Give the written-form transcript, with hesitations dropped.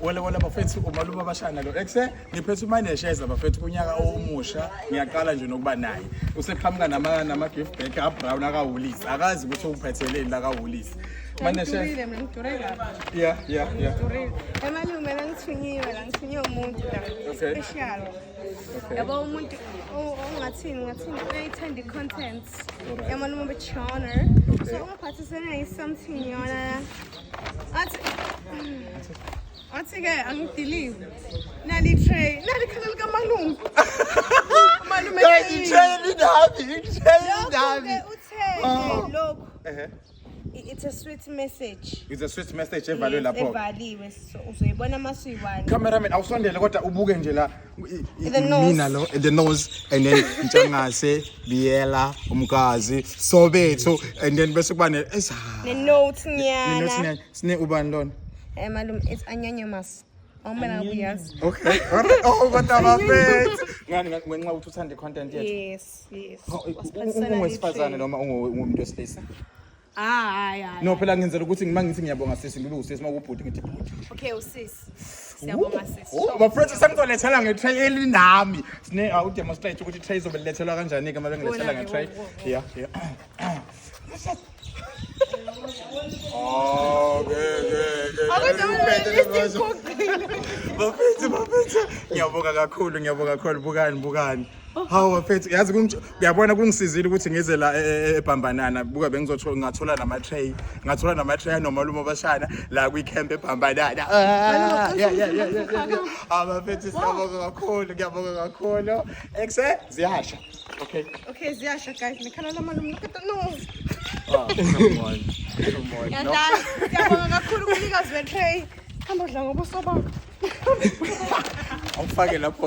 Wala bafethu umalume abashana lo exe ngiphethe umanesheza bafethu kunyaka omusha ngiyaqala nje nokuba naye useqhamuka nama gift bag abrown akawulisi akazi ukuthi ukuphetheleni la kawulisi manesheza yeah emalume langithunyiwe umuntu la special yabo umuntu ongathini uyayithanda i-content yamalume bechona so ungaphathisene something yona athi-ke angidilive nali tray nali khala likamalungu malume uthele lokhu it's a sweet message evalwe lapho evaliwe so uzoyibona masuyiwani cameraman awusondele kodwa ubuke nje la mina lo the nose and then Ntshangase Biyela umkazi Sobethu and then bese kuba ne-note nyana sine ubani lona malume it's anyanyamas awumela uyazi okay oh kodwa bafethu ngani ngenxa ukuthi uthanda content yethu yes ungowesifazane noma ungumuntu wesilisa hayi no phela ngenzela ukuthi ngimangithi ngiyabonga sisi ngibe usisi makubhuti ngithi bhuti okay usisi siyabonga sisi bafethu sengizolethela ngetray elinami sine demonstrate ukuthi tray izobelethelwa kanjani ke manje ngilethela ngetray yeah oh bafethu ngiyabonga kakhulu bukani hawu bafethu yazi ngiyabona kungisizile ukuthi ngize la eBhambanana buka ngathola nama-tray nomalume abashana la kwi-camp eBhambanana bafethu ngiyabonga kakhulu exe ziyasha okay ziyasha guys nikhala lamalume look at the nose come on ngiyabonga kakhulu kumnikazi we-tray hamba udla ngobuso bakho awufake lapho